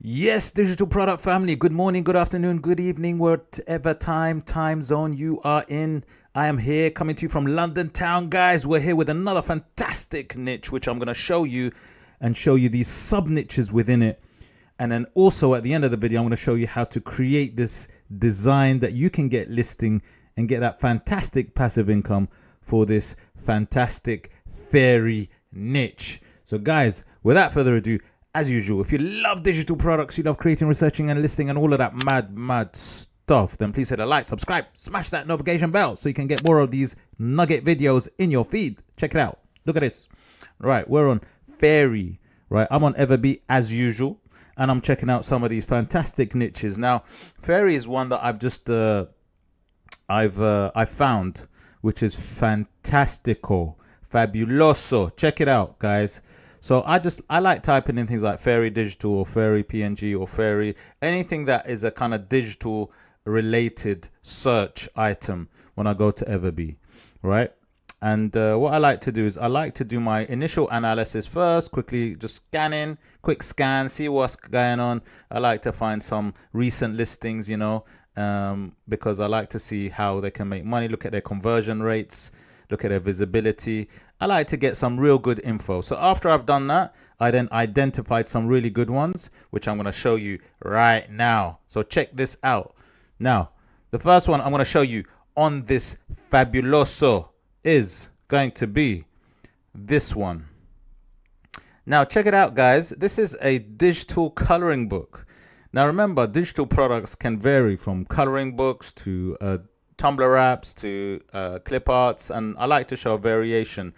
Yes, digital product family. Good morning, good afternoon, good evening, whatever time zone you are in. I am here coming to you from London town, guys. We're here with another fantastic niche, which I'm going to show you and show you these sub niches within it. And then also at the end of the video, I'm going to show you how to create this design that you can get listing and get that fantastic passive income for this fantastic fairy niche. So guys, without further ado, as usual, if you love digital products, you love creating, researching, and listing, and all of that mad stuff, then please hit a like, subscribe, smash that notification bell so you can get more of these nugget videos in your feed. Check it out. Look at this. Right, we're on Fairy. Right, I'm on EVERBEE as usual, and I'm checking out some of these fantastic niches. Now, Fairy is one that I've just I found, which is fantastico, fabuloso. Check it out, guys. So I like typing in things like fairy digital or fairy PNG or fairy, anything that is a kind of digital related search item when I go to EVERBEE, right? And what I like to do is I like to do my initial analysis first, quickly just scanning, quick scan, see what's going on. I like to find some recent listings, you know, because I like to see how they can make money, look at their conversion rates, look at their visibility. I like to get some real good info. So after I've done that, I then identified some really good ones, which I'm going to show you right now. So check this out. Now, the first one I'm going to show you on this fabuloso is going to be this one. Now, check it out, guys. This is a digital coloring book. Now, remember, digital products can vary from coloring books to Tumblr apps to clip arts, and I like to show a variation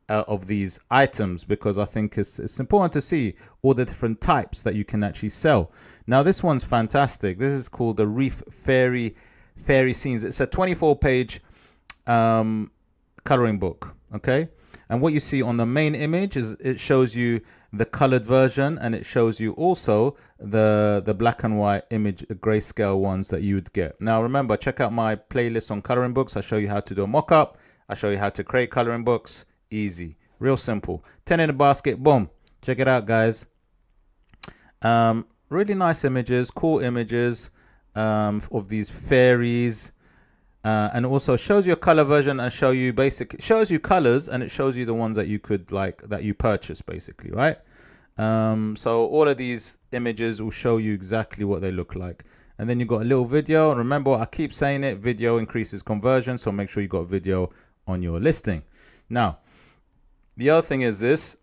of these items because I think it's important to see all the different types that you can actually sell. Now this one's fantastic. This is called the Reef Fairy Scenes. It's a 24-page coloring book, okay? And what you see on the main image is it shows you the colored version, and it shows you also the black and white image grayscale ones that you would get. Now remember, check out my playlist on coloring books. I show you how to do a mock-up. I show you how to create coloring books. Easy, real simple. 10 in a basket, boom. Check it out, guys. Really nice images, cool images of these fairies. And also shows you a color version and shows you colors, and it shows you the ones that you could that you purchase basically, right? So all of these images will show you exactly what they look like. And then you got a little video. And remember, I keep saying it, video increases conversion, so make sure you got a video on your listing. Now, the other thing is this.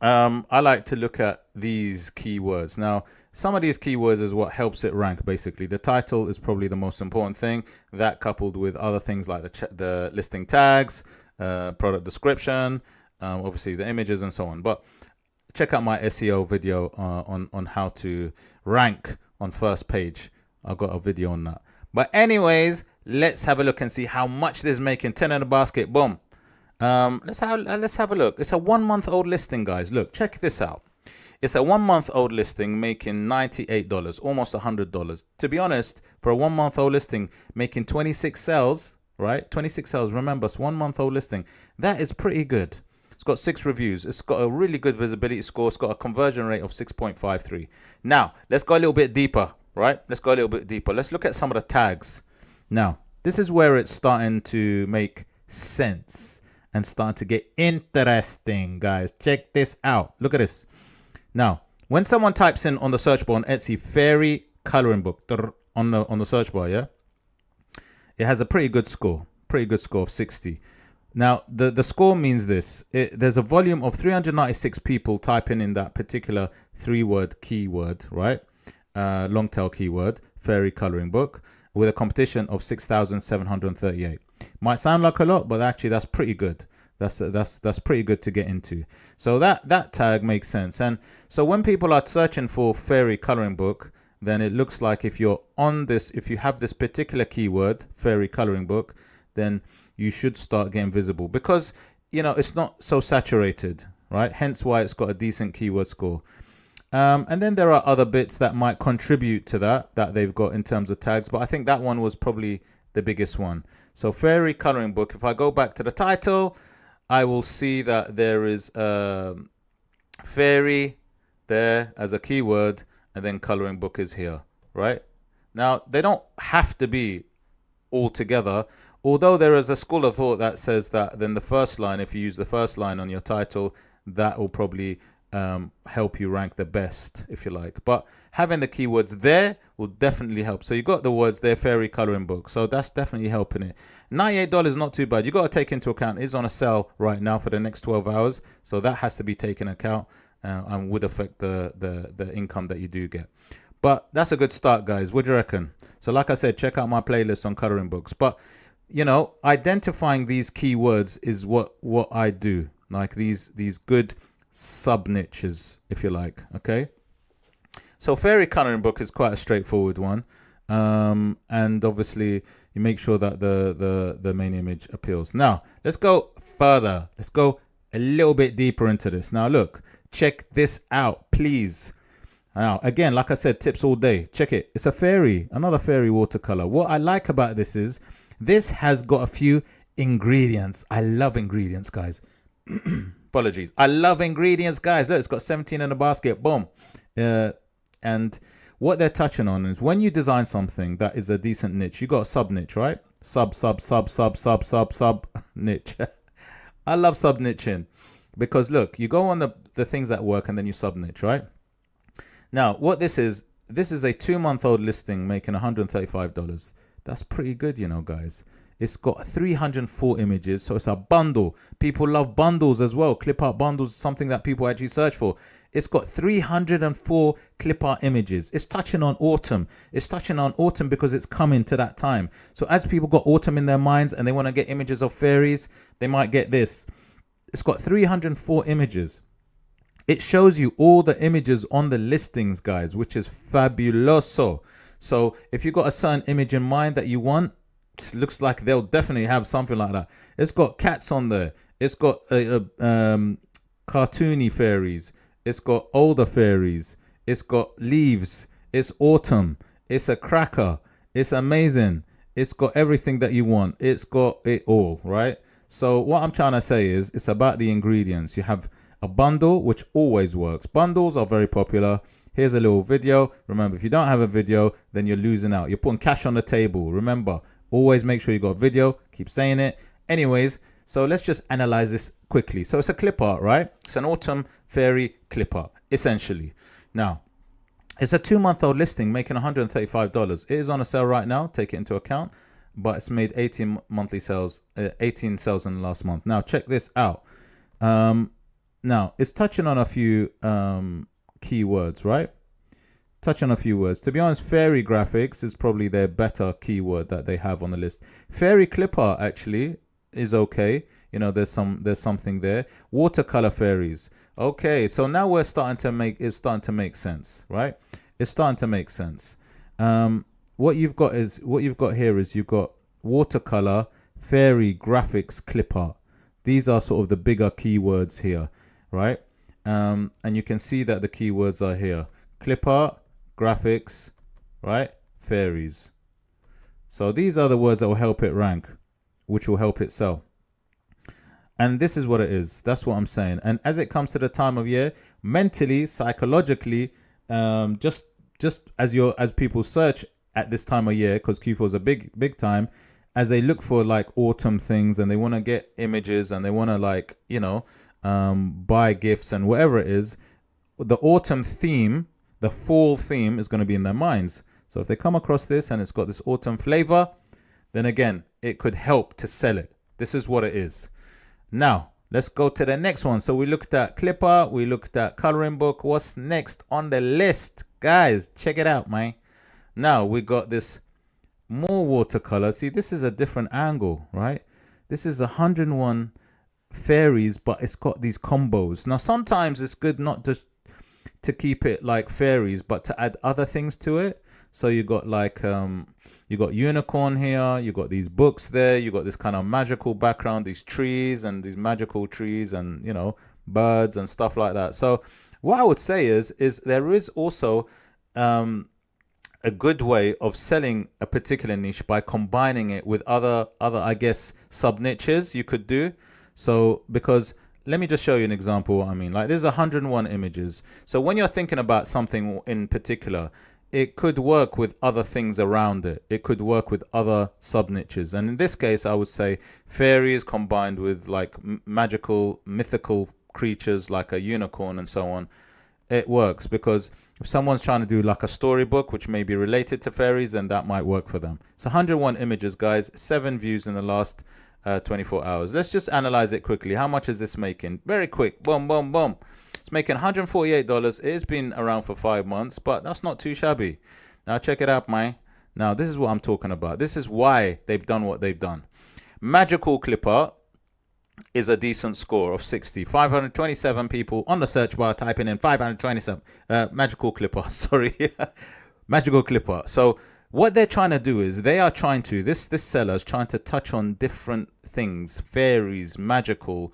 I like to look at these keywords. Now, some of these keywords is what helps it rank, basically. The title is probably the most important thing. That coupled with other things like the listing tags, product description, obviously the images and so on. But check out my SEO video on how to rank on first page. I've got a video on that. But anyways, let's have a look and see how much this is making. 10 in a basket, boom. Let's have a look. It's a 1 month old listing, guys. Look, check this out. It's a 1 month old listing making $98, almost $100. To be honest, for a 1 month old listing making 26 sales, right? 26 sales. Remember, it's 1 month old listing. That is pretty good. It's got 6 reviews. It's got a really good visibility score. It's got a conversion rate of 6.53. Now, let's go a little bit deeper, right? Let's go a little bit deeper. Let's look at some of the tags. Now, this is where it's starting to make sense and starting to get interesting, guys. Check this out. Look at this. Now, when someone types in on the search bar on Etsy, fairy coloring book on the search bar, yeah, it has a pretty good score of 60. Now, the score means this. There's a volume of 396 people typing in that particular 3-word keyword, right? Long tail keyword, fairy coloring book, with a competition of 6,738. Might sound like a lot, but actually that's pretty good. That's pretty good to get into. So that tag makes sense. And so when people are searching for fairy coloring book, then it looks like if you have this particular keyword, fairy coloring book, then you should start getting visible because, you know, it's not so saturated, right? Hence why it's got a decent keyword score. And then there are other bits that might contribute to that they've got in terms of tags, but I think that one was probably the biggest one. So fairy coloring book, if I go back to the title, I will see that there is fairy there as a keyword, and then coloring book is here, right? Now, they don't have to be all together, although there is a school of thought that says that then the first line, if you use the first line on your title, that will probably help you rank the best, if you like. But having the keywords there will definitely help. So you got the words there, fairy coloring book, so that's definitely helping it. $98 is not too bad. You got to take into account it's on a sale right now for the next 12 hours, so that has to be taken account and would affect the income that you do get. But that's a good start, guys. What do you reckon? So like I said, check out my playlist on coloring books. But you know, identifying these keywords is what I do, like these good sub niches, if you like. Okay, so fairy coloring book is quite a straightforward one, and obviously you make sure that the main image appeals. Now let's go further. Let's go a little bit deeper into this. Now look, check this out, please. Now again, like I said, tips all day. Check it. It's a fairy, another fairy watercolor. What I like about this is this has got a few ingredients. I love ingredients, guys. Apologies. I love ingredients, guys. Look, it's got 17 in the basket. Boom. And what they're touching on is when you design something that is a decent niche, you got a sub niche, right? Sub niche. I love sub niching because look, you go on the things that work and then you sub niche, right? Now, what this is a 2-month-old listing making $135. That's pretty good, you know, guys. It's got 304 images, so it's a bundle. People love bundles as well. Clip art bundles is something that people actually search for. It's got 304 clip art images. It's touching on autumn. It's touching on autumn because it's coming to that time. So as people got autumn in their minds and they want to get images of fairies, they might get this. It's got 304 images. It shows you all the images on the listings, guys, which is fabuloso. So if you got a certain image in mind that you want, it looks like they'll definitely have something like that. It's got cats on there. It's got cartoony fairies. It's got older fairies. It's got leaves. It's autumn. It's a cracker. It's amazing. It's got everything that you want. It's got it all, right? So what I'm trying to say is it's about the ingredients. You have a bundle, which always works. Bundles are very popular. Here's a little video. Remember, if you don't have a video, then you're losing out. You're putting cash on the table. Remember, always make sure you got a video. Keep saying it. Anyways, so let's just analyze this quickly. So it's a clip art, right? It's an autumn fairy clip art, essentially. Now, it's a 2-month-old listing making $135. It is on a sale right now. Take it into account. But it's made 18 monthly sales, 18 sales in the last month. Now, check this out. Now, it's touching on a few keywords, right? Touch on a few words. To be honest, fairy graphics is probably their better keyword that they have on the list. Fairy clip art actually is okay. You know, there's something there. Watercolor fairies. Okay, so now it's starting to make sense, right? It's starting to make sense. What you've got here is you've got watercolor, fairy, graphics, clip art. These are sort of the bigger keywords here, right? And you can see that the keywords are here: clip art, graphics, right? Fairies. So these are the words that will help it rank, which will help it sell. And this is what it is. That's what I'm saying. And as it comes to the time of year, mentally, psychologically, just as people search at this time of year, because Q4 is a big time, as they look for like autumn things and they want to get images and they want to like, you know, buy gifts and whatever it is, the autumn theme, the fall theme is going to be in their minds. So if they come across this and it's got this autumn flavor, then again, it could help to sell it. This is what it is. Now, let's go to the next one. So we looked at clip art, we looked at coloring book. What's next on the list? Guys, check it out, man. Now we got this more watercolor. See, this is a different angle, right? This is 101 fairies, but it's got these combos. Now, sometimes it's good not just to keep it like fairies, but to add other things to it. So you got like you got unicorn here, you got these books there, you got this kind of magical background, these trees and these magical trees and, you know, birds and stuff like that. So what I would say is there is also a good way of selling a particular niche by combining it with other I guess sub niches you could do. So because let me just show you an example what I mean. Like there's 101 images. So when you're thinking about something in particular, it could work with other things around it. It could work with other sub niches. And in this case, I would say fairies combined with like magical, mythical creatures like a unicorn and so on. It works because if someone's trying to do like a storybook, which may be related to fairies, then that might work for them. It's 101 images, guys, 7 views in the last 24 hours. Let's just analyze it quickly. How much is this making? Very quick. Boom, boom, boom. It's making $148. It's been around for 5 months, but that's not too shabby. Now check it out, man. Now this is what I'm talking about. This is why they've done what they've done. Magical clipart is a decent score of 60. 527 people on the search bar typing in 527. Magical clipart, sorry. Magical clipart. So what they're trying to do is they are trying to, this seller is trying to touch on different things, fairies, magical,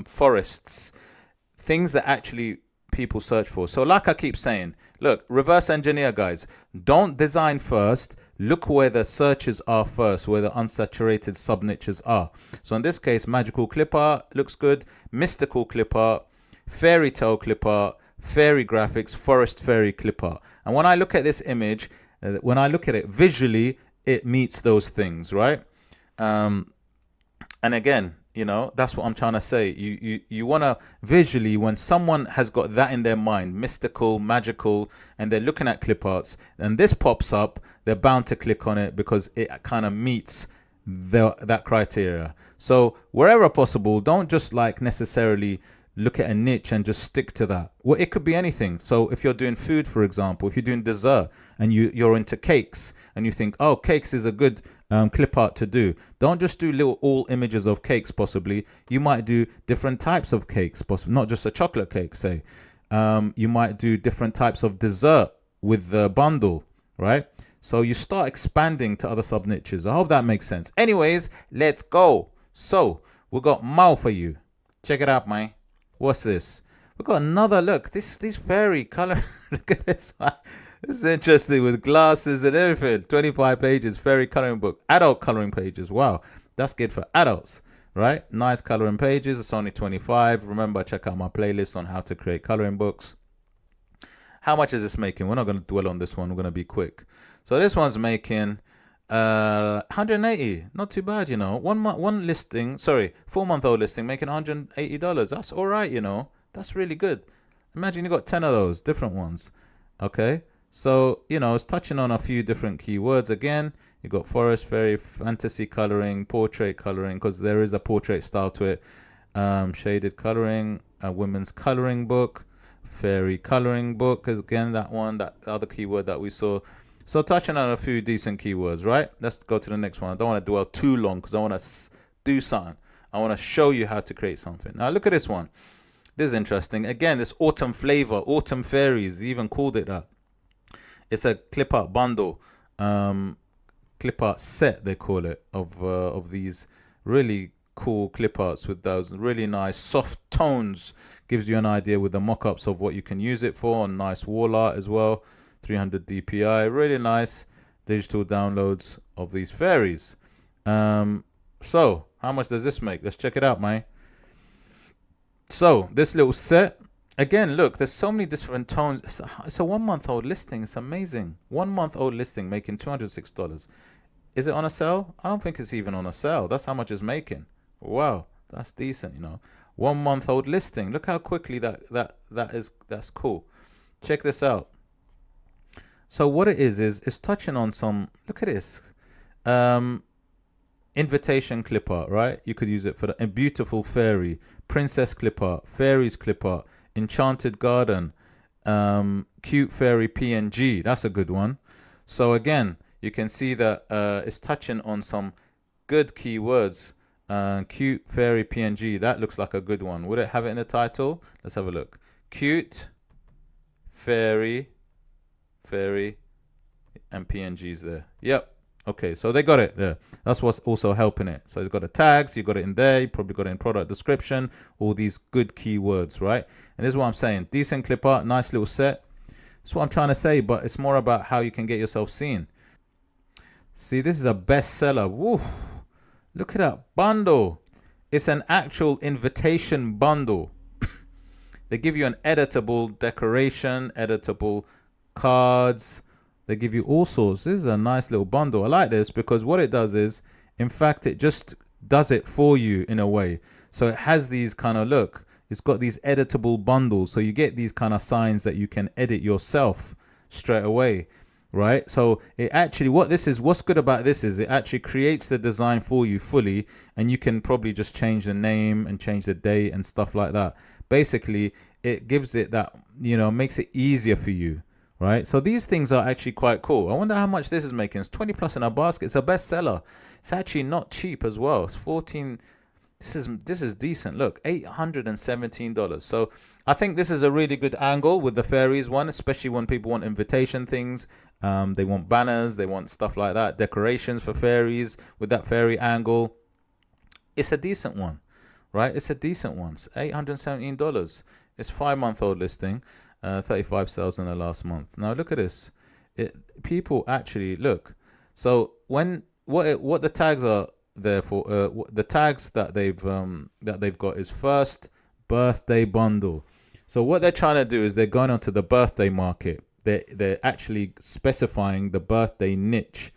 forests, things that actually people search for. So like I keep saying, look, reverse engineer, guys. Don't design first. Look where the searches are first, where the unsaturated sub niches are. So in this case, magical clipart looks good, mystical clipart, fairy tale clipart, fairy graphics, forest fairy clipart. And when I look at this image, when I look at it visually, it meets those things, right? And again, you know, that's what I'm trying to say. You want to visually, when someone has got that in their mind, mystical, magical, and they're looking at clip arts, and this pops up, they're bound to click on it because it kind of meets that criteria. So wherever possible, don't just like necessarily look at a niche and just stick to that. Well, it could be anything. So if you're doing food, for example, if you're doing dessert and you're into cakes and you think, oh, cakes is a good clip art to do, don't just do little all images of cakes. Possibly you might do different types of cakes, possibly not just a chocolate cake, say. You might do different types of dessert with the bundle, right? So you start expanding to other sub niches. I hope that makes sense. Anyways, let's go. So we got Mao for you. Check it out, man. What's this? We got another look. This fairy color. Look at this one. This is interesting with glasses and everything. 25 pages, fairy coloring book, adult coloring pages. Wow, that's good for adults, right? Nice coloring pages. It's only 25. Remember, check out my playlist on how to create coloring books. How much is this making? We're not going to dwell on this one. We're going to be quick. So this one's making 180. Not too bad, you know. One listing, sorry, 4-month-old listing making $180. That's all right, you know. That's really good. Imagine you got 10 of those different ones. Okay. So, you know, it's touching on a few different keywords. Again, you got forest, fairy, fantasy coloring, portrait coloring, because there is a portrait style to it. Shaded coloring, a women's coloring book, fairy coloring book, again, that one, that other keyword that we saw. So touching on a few decent keywords, right? Let's go to the next one. I don't want to dwell too long because I want to do something. I want to show you how to create something. Now look at this one. This is interesting. Again, this autumn flavor, autumn fairies, even called it that. It's a clip art bundle, clip art set they call it, of these really cool clip arts with those really nice soft tones. Gives you an idea with the mock-ups of what you can use it for, and nice wall art as well. 300 DPI, really nice digital downloads of these fairies. So how much does this make? Let's check it out, man. So this little set, again, look, there's so many different tones. It's a 1-month-old listing. It's amazing. 1-month-old listing making $206. Is it on a sale? I don't think it's even on a sale. That's how much it's making. Wow, that's decent, you know. 1-month-old listing. Look how quickly that's cool. Check this out. So what it is it's touching on some, look at this, invitation clip art, right? You could use it for a beautiful fairy, princess clip art, fairies clip art, enchanted garden, cute fairy PNG. That's a good one. So again, you can see that it's touching on some good keywords. Cute fairy PNG, that looks like a good one. Would it have it in the title? Let's have a look. Cute fairy and PNGs there. Yep. Okay, so they got it there. That's what's also helping it. So you've got the tags, you got it in there, you probably got it in product description, all these good keywords, right? And this is what I'm saying. Decent clip art, nice little set. That's what I'm trying to say, but it's more about how you can get yourself seen. See, this is a bestseller. Woo! Look at that bundle. It's an actual invitation bundle. They give you an editable decoration, editable cards. They give you all sorts. This is a nice little bundle. I like this because what it does is, in fact, it just does it for you in a way. So it has these kind of, look, it's got these editable bundles. So you get these kind of signs that you can edit yourself straight away, right? So it actually, what's good about this is it actually creates the design for you fully, and you can probably just change the name and change the date and stuff like that. Basically, it gives it that, you know, makes it easier for you, right? So these things are actually quite cool. I wonder how much this is making. It's 20 plus in a basket. It's a bestseller. It's actually not cheap as well. It's 14. This is decent. Look, $817. So I think this is a really good angle with the fairies one, especially when people want invitation things. They want banners, they want stuff like that, decorations for fairies with that fairy angle. It's a decent one, right? It's a decent one. It's $817. It's 5-month-old listing, 35 sales in the last month. Now look at this. People actually look. So what the tags are there for? The tags that they've got is first birthday bundle. So what they're trying to do is they're going onto the birthday market. They're actually specifying the birthday niche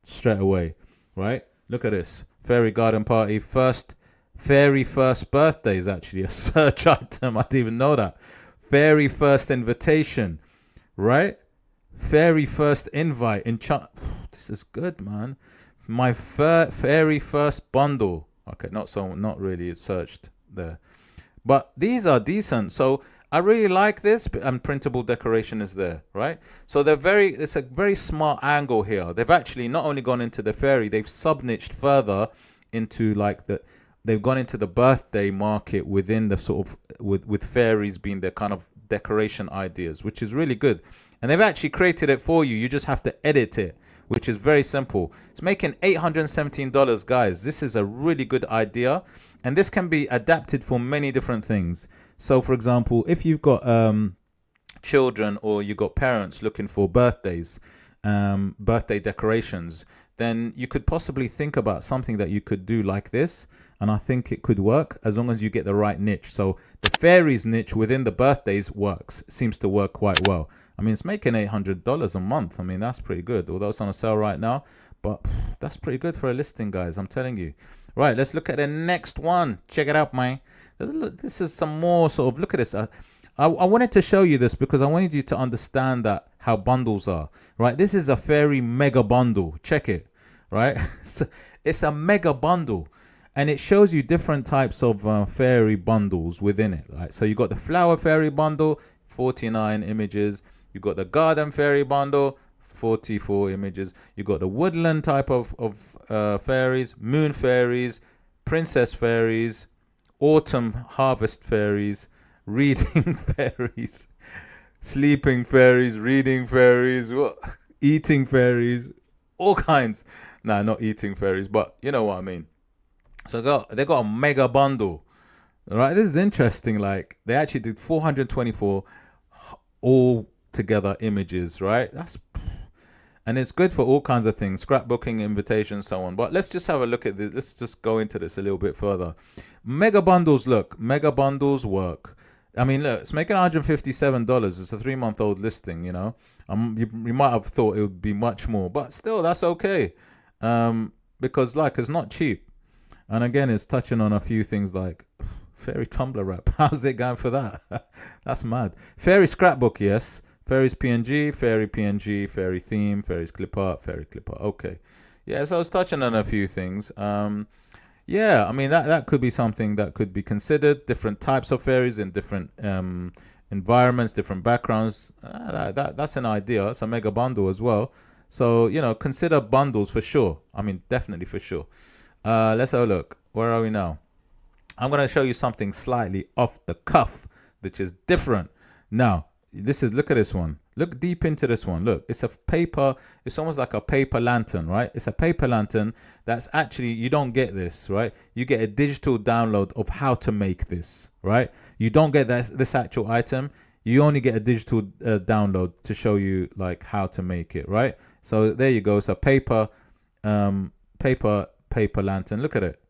straight away, right? Look at this. Fairy garden party fairy first birthday is actually a search item. I didn't even know that. Fairy first invitation, right? Fairy first invite in this is good, man. My fairy first bundle. Okay, not really. It's searched there, but these are decent. So I really like this, and printable decoration is there, right? So it's a very smart angle here. They've actually not only gone into the fairy, they've sub-niched further into like they've gone into the birthday market within the sort of, with fairies being their kind of decoration ideas, which is really good. And they've actually created it for you. You just have to edit it, which is very simple. It's making $817, guys. This is a really good idea. And this can be adapted for many different things. So, for example, if you've got children or you've got parents looking for birthdays, birthday decorations, then you could possibly think about something that you could do like this. And I think it could work as long as you get the right niche. So the fairies niche within the birthdays seems to work quite well. I mean, it's making $800 a month. I mean, that's pretty good, although it's on a sale right now. But that's pretty good for a listing, guys. I'm telling you. Right, let's look at the next one. Check it out, man. This is some more sort of, look at this. I wanted to show you this because I wanted you to understand that how bundles are, right? This is a fairy mega bundle. Check it, right? So it's a mega bundle, and it shows you different types of fairy bundles within it, right? So you got the flower fairy bundle, 49 images. You got the garden fairy bundle, 44 images. You got the woodland type of fairies, moon fairies, princess fairies, autumn harvest fairies, reading fairies, sleeping fairies, reading fairies, eating fairies, all kinds. Nah, not eating fairies, but you know what I mean. So they got a mega bundle, right? This is interesting. Like they actually did 424 all together images, right? And it's good for all kinds of things, scrapbooking, invitations, so on. But let's just have a look at this. Let's just go into this a little bit further. Mega bundles, look, mega bundles work. I mean, look, it's making $157. It's a 3-month-old listing, you know. You might have thought it would be much more, but still, that's okay. Because like, it's not cheap. And again, it's touching on a few things like fairy tumbler wrap. How's it going for that? That's mad. Fairy scrapbook, yes. Fairies PNG, fairy theme, fairies clipart, fairy clipart. Okay. Yeah, so I was touching on a few things. Yeah, I mean, that could be something that could be considered. Different types of fairies in different environments, different backgrounds. That's an idea. It's a mega bundle as well. So, you know, consider bundles for sure. I mean, definitely for sure. Let's have a look. Where are we now? I'm going to show you something slightly off the cuff, which is different. Now, look at this one. Look deep into this one. Look, it's a paper. It's almost like a paper lantern, right? It's a paper lantern that's actually, you don't get this, right? You get a digital download of how to make this, right? You don't get this actual item. You only get a digital download to show you like how to make it, right? So there you go. It's a paper lantern. Look at it.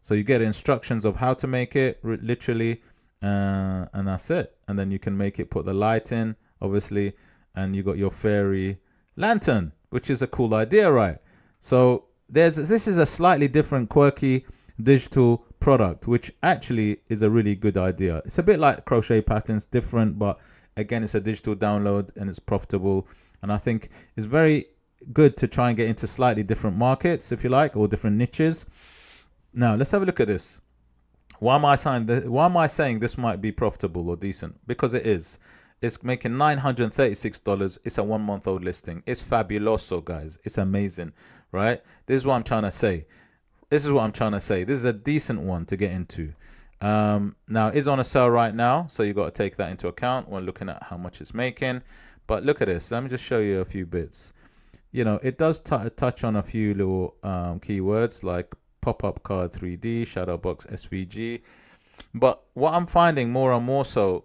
So you get instructions of how to make it, literally, and that's it. And then you can make it, put the light in, obviously, and you got your fairy lantern, which is a cool idea, right? So this is a slightly different, quirky digital product, which actually is a really good idea. It's a bit like crochet patterns, different, but again, it's a digital download and it's profitable. And I think it's very good to try and get into slightly different markets, if you like, or different niches. Now let's have a look at this. Why am I saying this might be profitable or decent? Because it is. It's making $936. It's a 1 month old listing. It's fabuloso, guys. It's amazing, right? This is what I'm trying to say. This is a decent one to get into. Now it's on a sale right now, so you got to take that into account when looking at how much it's making. But look at this. Let me just show you a few bits. You know, it does touch on a few little keywords like pop-up card 3D, shadow box SVG. But what I'm finding more and more so,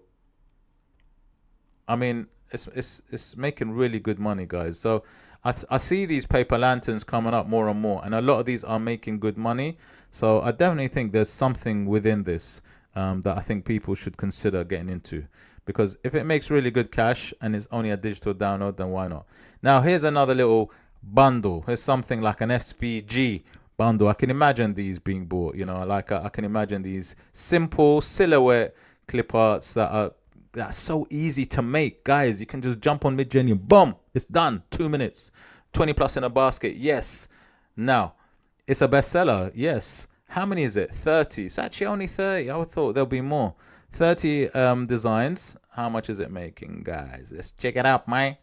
I mean, it's making really good money, guys. So I see these paper lanterns coming up more and more, and a lot of these are making good money. So I definitely think there's something within this that I think people should consider getting into, because if it makes really good cash and it's only a digital download, then why not? Now here's another little bundle. Here's something like an SVG bundle. I can imagine these being bought, you know, like I can imagine these simple silhouette clip arts that are so easy to make, guys. You can just jump on Midjourney and boom, it's done. 2 minutes, 20 plus in a basket. Yes. Now it's a bestseller. Yes. How many is it? 30. It's actually only 30. I would thought there'll be more. 30 designs. How much is it making, guys? Let's check it out, man.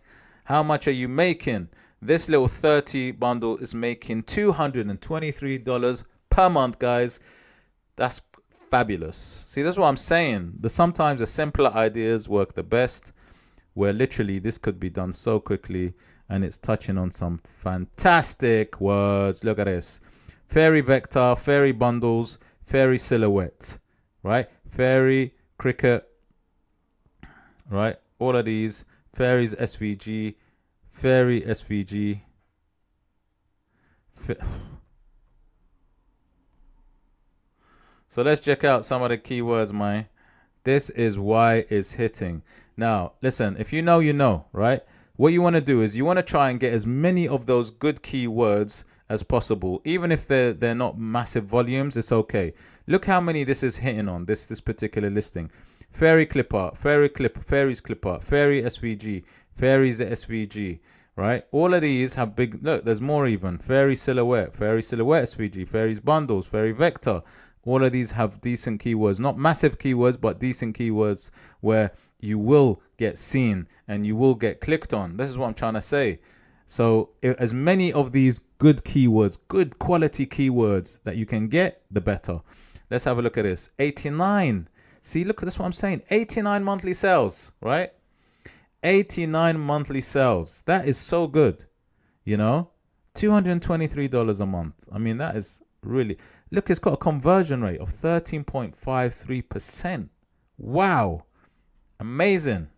How much are you making? This little 30 bundle is making $223 per month, guys. That's fabulous. See, that's what I'm saying. Sometimes the simpler ideas work the best, where literally this could be done so quickly, and it's touching on some fantastic words. Look at this. Fairy vector, fairy bundles, fairy silhouette, right? Fairy cricket, right? All of these. Fairies SVG, fairy SVG. So let's check out some of the keywords, man. This is why it's hitting. Now, listen, if you know, you know, right? What you want to do is you want to try and get as many of those good keywords as possible. Even if they're not massive volumes, it's okay. Look how many this is hitting on, this particular listing. Fairy clip art, fairies clip art, fairy SVG, fairies SVG, right? All of these have big, look, there's more even. Fairy silhouette SVG, fairies bundles, fairy vector. All of these have decent keywords, not massive keywords, but decent keywords where you will get seen and you will get clicked on. This is what I'm trying to say. So as many of these good keywords, good quality keywords that you can get, the better. Let's have a look at this. 89. See, look, that's what I'm saying. 89 monthly sales, right? 89 monthly sales. That is so good. You know, $223 a month. I mean, that is really, look, it's got a conversion rate of 13.53%. Wow. Amazing.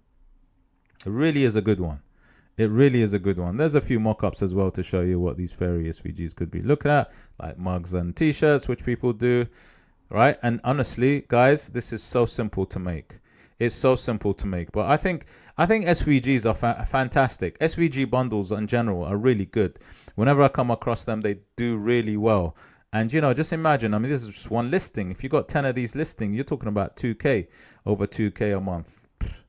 It really is a good one. It really is a good one. There's a few mock-ups as well to show you what these fairy SVGs could be looked at, like mugs and t-shirts, which people do, right? And honestly, guys, this is so simple to make. It's so simple to make. But I think SVGs are fantastic. SVG bundles in general are really good. Whenever I come across them, they do really well. And, you know, just imagine, I mean, this is just one listing. If you got 10 of these listing, you're talking about 2K, over 2K a month.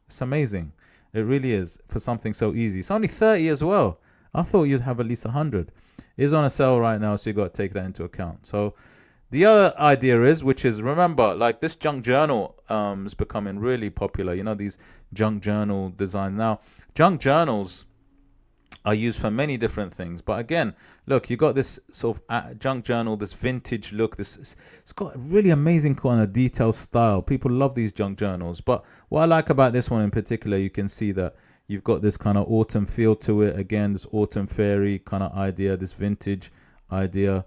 It's amazing. It really is for something so easy. It's only 30 as well. I thought you'd have at least 100. It's on a sale right now, so you got to take that into account. So the other idea is, which is, remember, like this junk journal is becoming really popular. You know, these junk journal designs. Now, junk journals are used for many different things, but again, look, you got this sort of junk journal, this vintage look. It's got a really amazing kind of detailed style. People love these junk journals, but what I like about this one in particular, you can see that you've got this kind of autumn feel to it. Again, this autumn fairy kind of idea, this vintage idea,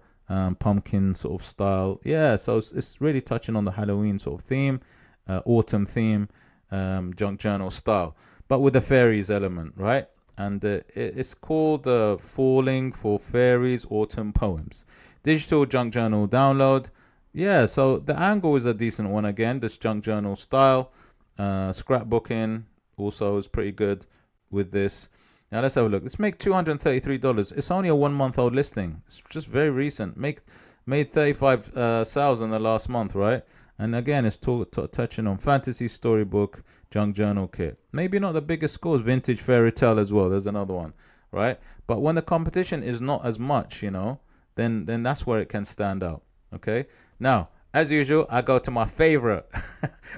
pumpkin sort of style. Yeah, so it's really touching on the Halloween sort of theme, autumn theme, junk journal style, but with the fairies element, right? And it's called Falling for Fairies Autumn Poems. Digital junk journal download. yeah, so the angle is a decent one again. This junk journal style. Scrapbooking also is pretty good with this. Now let's have a look. Let's make $233. It's only a 1 month old listing. It's just very recent. Made 35 sales in the last month, right? And again, it's touching on fantasy storybook, junk journal kit. Maybe not the biggest scores. Vintage fairy tale as well. There's another one, right? But when the competition is not as much, you know, then that's where it can stand out. Okay. Now, as usual, I go to my favorite,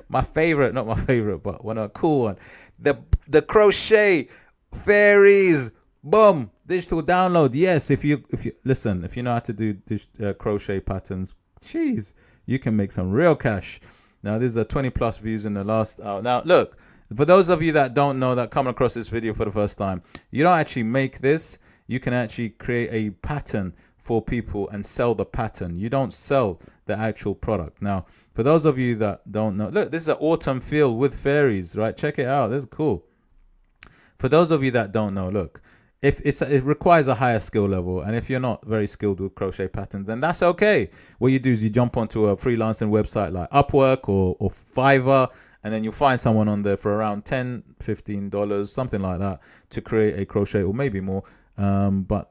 not my favorite, but one a cool one. The crochet fairies. Boom. Digital download. Yes, if you listen, if you know how to do crochet patterns, jeez, you can make some real cash. Now, there's 20 plus views in the last hour. Now, look, for those of you that don't know, that come across this video for the first time, you don't actually make this. You can actually create a pattern for people and sell the pattern. You don't sell the actual product. Now, for those of you that don't know, look, this is an autumn field with fairies, right? Check it out. This is cool. For those of you that don't know, look, if it requires a higher skill level, and if you're not very skilled with crochet patterns, then that's okay. What you do is you jump onto a freelancing website like Upwork or Fiverr, and then you find someone on there for around $10, $15, something like that, to create a crochet, or maybe more. But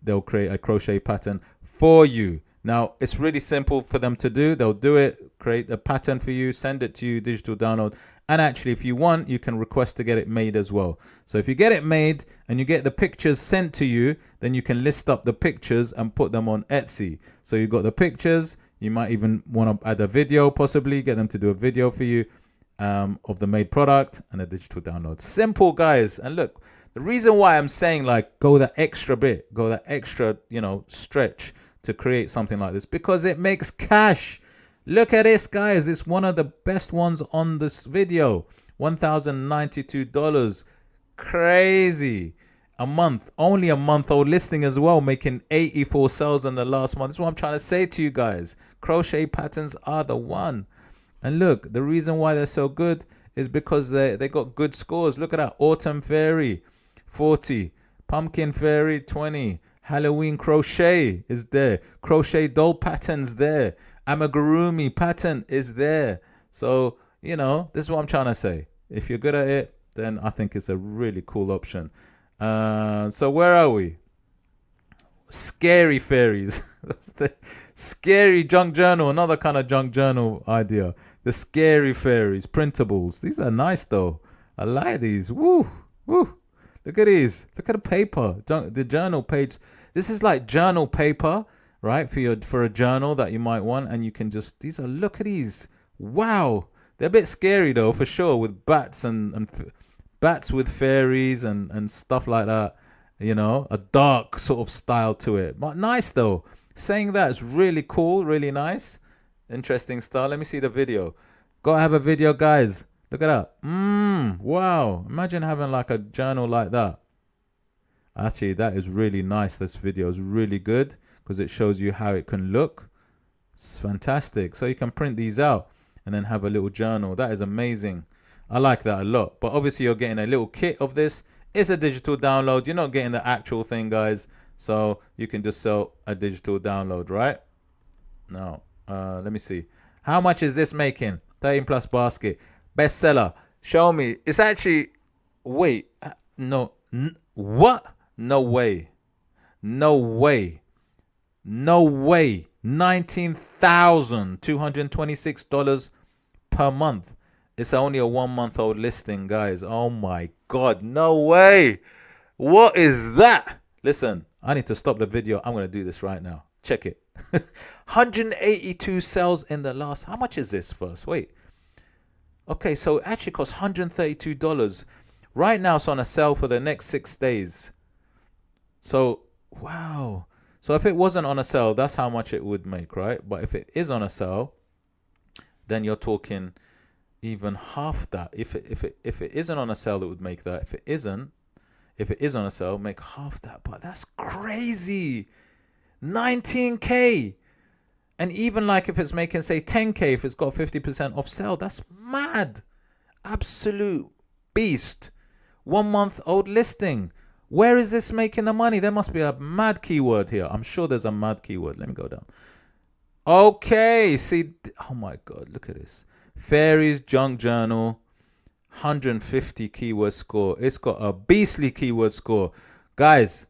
they'll create a crochet pattern for you. Now, it's really simple for them to do. They'll do it, create a pattern for you, send it to you, digital download. And actually, if you want, you can request to get it made as well. So if you get it made and you get the pictures sent to you, then you can list up the pictures and put them on Etsy. So you've got the pictures. You might even want to add a video, possibly get them to do a video for you of the made product and a digital download. Simple, guys. And look, the reason why I'm saying like go that extra bit, go that extra, you know, stretch to create something like this, because it makes cash. Look at this, guys. It's one of the best ones on this video. $1,092. Crazy. A month. Only a month old listing as well, making 84 sales in the last month. That's what I'm trying to say to you guys. Crochet patterns are the one. And look, the reason why they're so good is because they got good scores. Look at that. Autumn Fairy, 40. Pumpkin Fairy, 20. Halloween Crochet is there. Crochet doll patterns there. Amigurumi pattern is there. So, you know, this is what I'm trying to say. If you're good at it, then I think it's a really cool option. So where are we? Scary fairies. Scary junk journal. Another kind of junk journal idea. The scary fairies. Printables. These are nice though. I like these. Woo. Woo. Look at these. Look at the paper. The journal page. This is like journal paper, right? For a journal that you might want, and you can just, look at these. Wow. They're a bit scary though, for sure, with bats and bats with fairies and stuff like that. You know, a dark sort of style to it, but nice though. Saying that, it's really cool, really nice, interesting style. Let me see the video. Gotta have a video, guys. Look at that. Wow. Imagine having like a journal like that. Actually, that is really nice. This video is really good because it shows you how it can look. It's fantastic. So you can print these out and then have a little journal. That is amazing. I like that a lot. But obviously, you're getting a little kit of this. It's a digital download. You're not getting the actual thing, guys. So you can just sell a digital download, right? Now, let me see. How much is this making? 13 plus basket. Bestseller. Show me. It's actually, wait, no, what? No way. No way. No way. $19,226 per month. It's only a 1 month old listing, guys. Oh my God. No way. What is that? Listen, I need to stop the video. I'm going to do this right now. Check it. 182 sales in the last. How much is this first? Wait. Okay, so it actually costs $132. Right now, it's on a sale for the next 6 days. So, wow. So if it wasn't on a sale, that's how much it would make, right? But if it is on a sale, then you're talking even half that. If it isn't on a sale, it would make that. If it is on a sale, make half that. But that's crazy. 19K. And even like if it's making, say, 10K, if it's got 50% off sale, that's mad. Absolute beast. 1 month old listing. Where is this making the money? There must be a mad keyword here. I'm sure there's a mad keyword. Let me go down. Okay, see, oh my God, look at this. Fairies Junk Journal, 150 keyword score. It's got a beastly keyword score. Guys,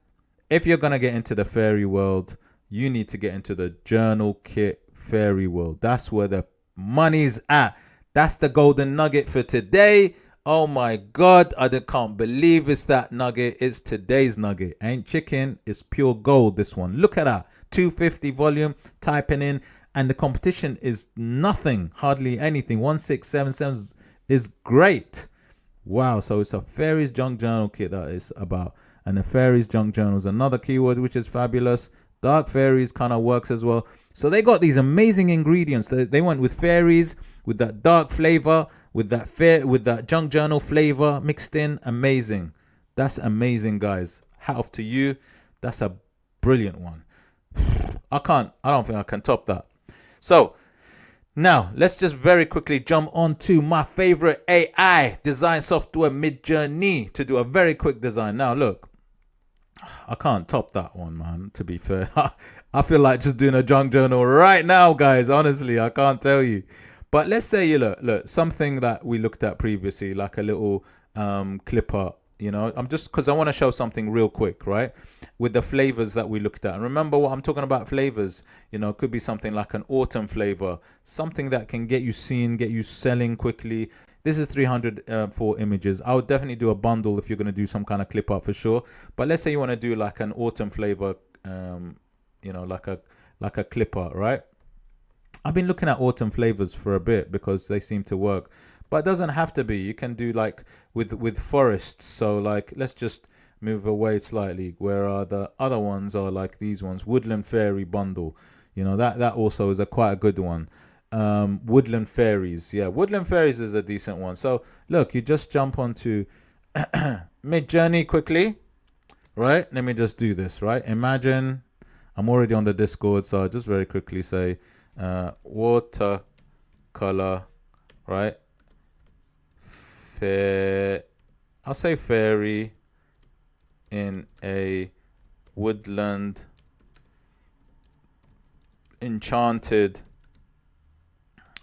if you're going to get into the fairy world, you need to get into the journal kit fairy world. That's where the money's at. That's the golden nugget for today. Oh my God, I can't believe it's that nugget. It's today's nugget. Ain't chicken, it's pure gold, this one. Look at that. 250 volume, typing in, and the competition is nothing, hardly anything. 1677 is great. Wow, so it's a fairies junk journal kit that is about. And the fairies junk journal is another keyword, which is fabulous. Dark fairies kind of works as well. So they got these amazing ingredients. They went with fairies, with that dark flavor, with that junk journal flavor mixed in. Amazing. That's amazing, guys. Hat off to you. That's a brilliant one. I don't think I can top that. So now let's just very quickly jump on to my favorite AI design software, Midjourney, to do a very quick design. Now look, I can't top that one, man, to be fair. I feel like just doing a junk journal right now, guys. Honestly, I can't tell you. But let's say you look something that we looked at previously, like a little clipper. You know, I'm just because I want to show something real quick, right? With the flavors that we looked at. And remember what I'm talking about, flavors. You know, it could be something like an autumn flavor, something that can get you seen, get you selling quickly. This is 304 images. I would definitely do a bundle if you're going to do some kind of clip art for sure. But let's say you want to do like an autumn flavor, you know, like a clip art, right? I've been looking at autumn flavors for a bit because they seem to work. But it doesn't have to be. You can do like with forests. So like, let's just move away slightly. Where are the other ones? Are like these ones. Woodland Fairy Bundle. You know, that also is quite a good one. Woodland Fairies. Yeah, Woodland Fairies is a decent one. So look, you just jump onto Midjourney quickly. Right? Let me just do this, right? Imagine I'm already on the Discord. So I'll just very quickly say watercolor, right? I'll say fairy in a woodland enchanted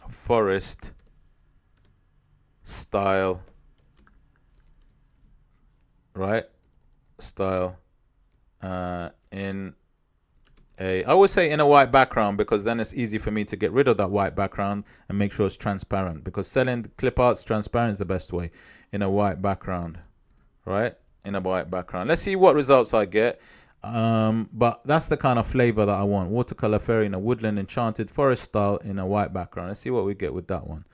forest style, right? Style in I always say in a white background because then it's easy for me to get rid of that white background and make sure it's transparent, because selling clip arts transparent is the best way. In a white background, right? In a white background. Let's see what results I get. But that's the kind of flavor that I want. Watercolor fairy in a woodland enchanted forest style in a white background. Let's see what we get with that one.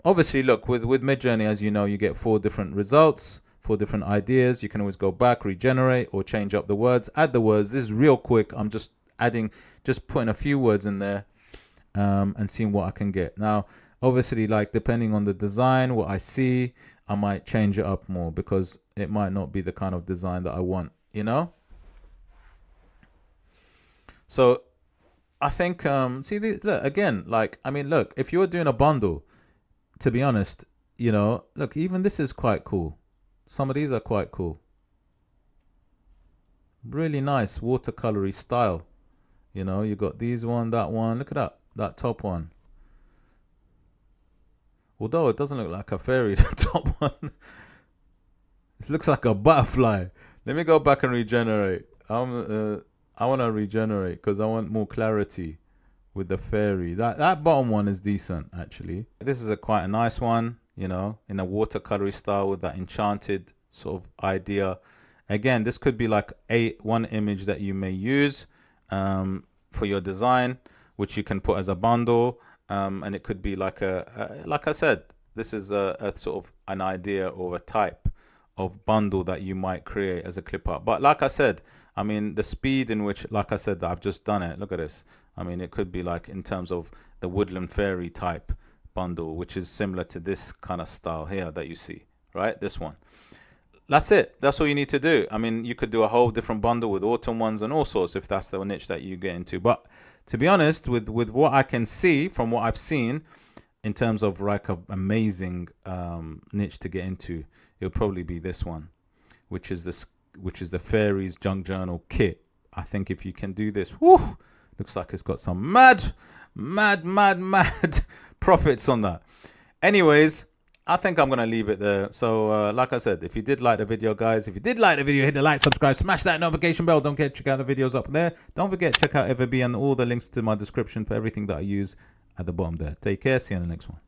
Obviously, look, with Midjourney, as you know, you get 4 different results. 4 different ideas. You can always go back, regenerate, or change up the words, add the words. This is real quick. I'm just putting a few words in there and seeing what I can get. Now, obviously, like depending on the design, what I see, I might change it up more because it might not be the kind of design that I want, you know? So I think, see, look, again, like, I mean, look, if you're doing a bundle, to be honest, you know, look, even this is quite cool. Some of these are quite cool. Really nice watercolory style. You know, you got these one, that one. Look at that top one. Although it doesn't look like a fairy, the top one. It looks like a butterfly. Let me go back and regenerate. I want to regenerate because I want more clarity with the fairy. That bottom one is decent, actually. This is quite a nice one. You know, in a watercolory style with that enchanted sort of idea. Again, this could be like one image that you may use for your design, which you can put as a bundle. And it could be like like I said, this is a sort of an idea or a type of bundle that you might create as a clip art. But like I said, I mean, the speed in which, like I said, that I've just done it. Look at this. I mean, it could be like in terms of the woodland fairy type bundle, which is similar to this kind of style here that you see, right? This one. That's it. That's all you need to do. I mean, you could do a whole different bundle with autumn ones and all sorts if that's the niche that you get into. But to be honest, with what I can see from what I've seen in terms of like an amazing niche to get into, it'll probably be this one, which is the fairies junk journal kit. I think if you can do this, whoo, Looks like it's got some mad profits on that. Anyways, I think I'm going to leave it there. So like I said, if you did like the video, guys, if you did like the video, hit the like, subscribe, smash that notification bell. Don't forget to check out the videos up there. Don't forget to check out EVERBEE and all the links to my description for everything that I use at the bottom there. Take care. See you in the next one.